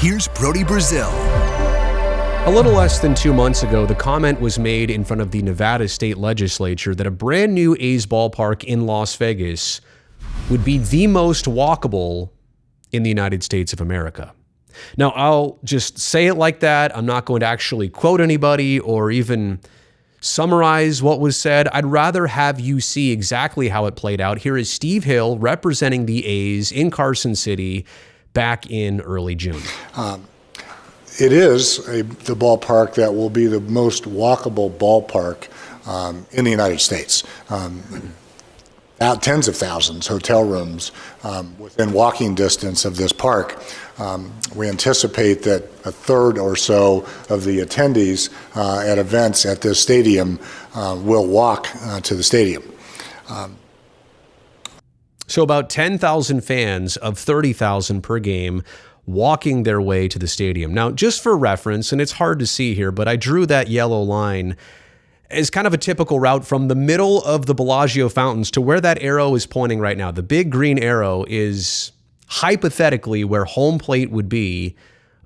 here's Brody Brazil. A little less than 2 months ago, the comment was made in front of the Nevada State Legislature that a brand new A's ballpark in Las Vegas would be the most walkable in the United States of America. Now, I'll just say it like that. I'm not going to actually quote anybody or even summarize what was said. I'd rather have you see exactly how it played out. Here is Steve Hill representing the A's in Carson City back in early June. It is the ballpark that will be the most walkable ballpark in the United States. Tens of thousands, hotel rooms within walking distance of this park. We anticipate that a third or so of the attendees at events at this stadium will walk to the stadium. So about 10,000 fans of 30,000 per game walking their way to the stadium. Now, just for reference, and it's hard to see here, but I drew that yellow line as kind of a typical route from the middle of the Bellagio fountains to where that arrow is pointing right now. The big green arrow is hypothetically where home plate would be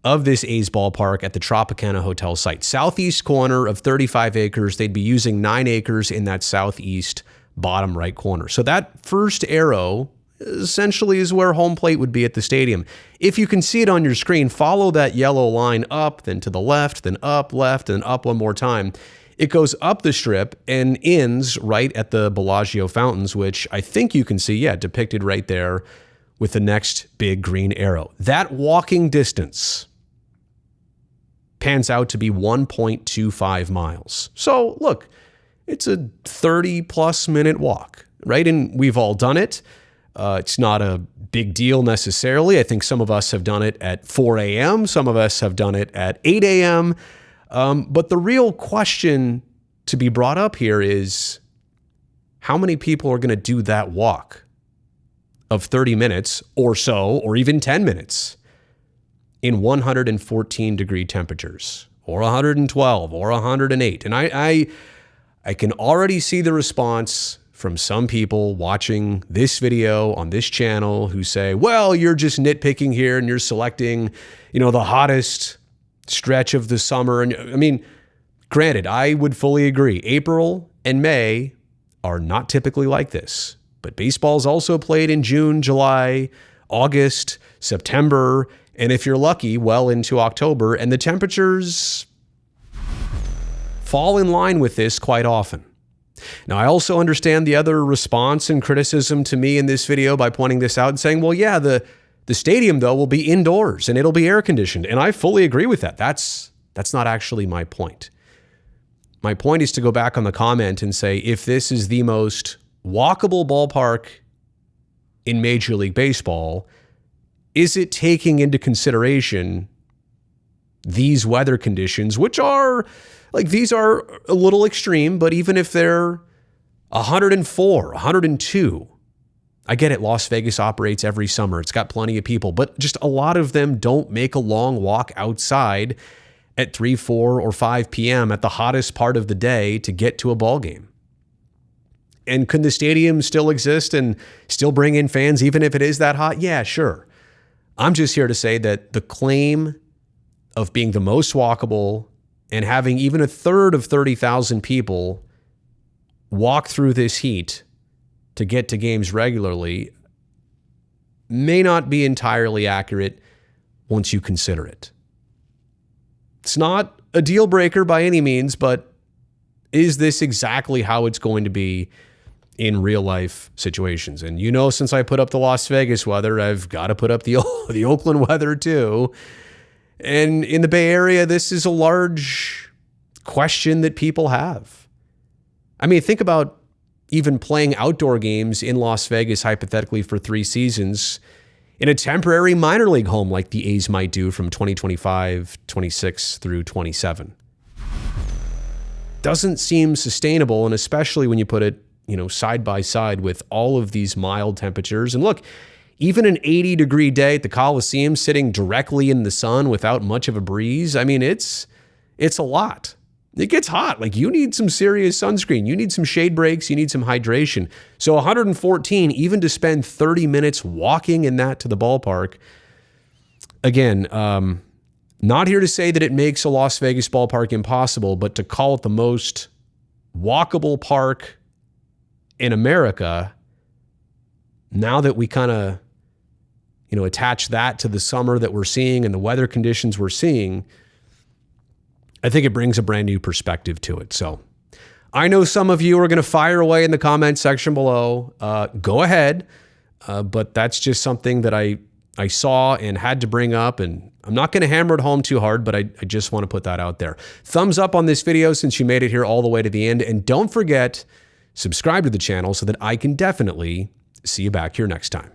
of this A's ballpark at the Tropicana Hotel site. Southeast corner of 35 acres. They'd be using 9 acres in that southeast bottom right corner. So that first arrow essentially is where home plate would be at the stadium. If you can see it on your screen, follow that yellow line up, then to the left, then up, left, and up one more time. It goes up the strip and ends right at the Bellagio fountains, which I think you can see, depicted right there with the next big green arrow. That walking distance pans out to be 1.25 miles. So look, it's a 30-plus minute walk, right? And we've all done it. It's not a big deal necessarily. I think some of us have done it at 4 a.m. Some of us have done it at 8 a.m. But the real question to be brought up here is how many people are going to do that walk of 30 minutes or so, or even 10 minutes in 114-degree temperatures, or 112, or 108. And I can already see the response from some people watching this video on this channel who say, well, you're just nitpicking here and you're selecting, the hottest stretch of the summer. And I mean, granted, I would fully agree. April and May are not typically like this, but baseball's also played in June, July, August, September, and if you're lucky, well into October, and the temperatures fall in line with this quite often. Now, I also understand the other response and criticism to me in this video by pointing this out and saying, well, yeah, the stadium, though, will be indoors and it'll be air conditioned. And I fully agree with that. That's not actually my point. My point is to go back on the comment and say, if this is the most walkable ballpark in Major League Baseball, is it taking into consideration these weather conditions, which are these are a little extreme, but even if they're 104, 102, I get it. Las Vegas operates every summer. It's got plenty of people, but just a lot of them don't make a long walk outside at 3, 4, or 5 p.m. at the hottest part of the day to get to a ball game. And can the stadium still exist and still bring in fans even if it is that hot? Yeah, sure. I'm just here to say that the claim of being the most walkable and having even a third of 30,000 people walk through this heat to get to games regularly may not be entirely accurate once you consider it. It's not a deal breaker by any means, but is this exactly how it's going to be in real life situations? And since I put up the Las Vegas weather, I've got to put up the Oakland weather too. And in the Bay Area, this is a large question that people have. I mean, think about even playing outdoor games in Las Vegas, hypothetically, for 3 seasons in a temporary minor league home like the A's might do from 2025, 26 through 27. Doesn't seem sustainable, and especially when you put it, side by side with all of these mild temperatures. And look, even an 80-degree day at the Coliseum sitting directly in the sun without much of a breeze, I mean, it's a lot. It gets hot. You need some serious sunscreen. You need some shade breaks. You need some hydration. So 114, even to spend 30 minutes walking in that to the ballpark, again, Not here to say that it makes a Las Vegas ballpark impossible, but to call it the most walkable park in America, now that we kind of, attach that to the summer that we're seeing and the weather conditions we're seeing, I think it brings a brand new perspective to it. So I know some of you are going to fire away in the comment section below. Go ahead. But that's just something that I saw and had to bring up, and I'm not going to hammer it home too hard, but I just want to put that out there. Thumbs up on this video since you made it here all the way to the end. And don't forget, subscribe to the channel so that I can definitely see you back here next time.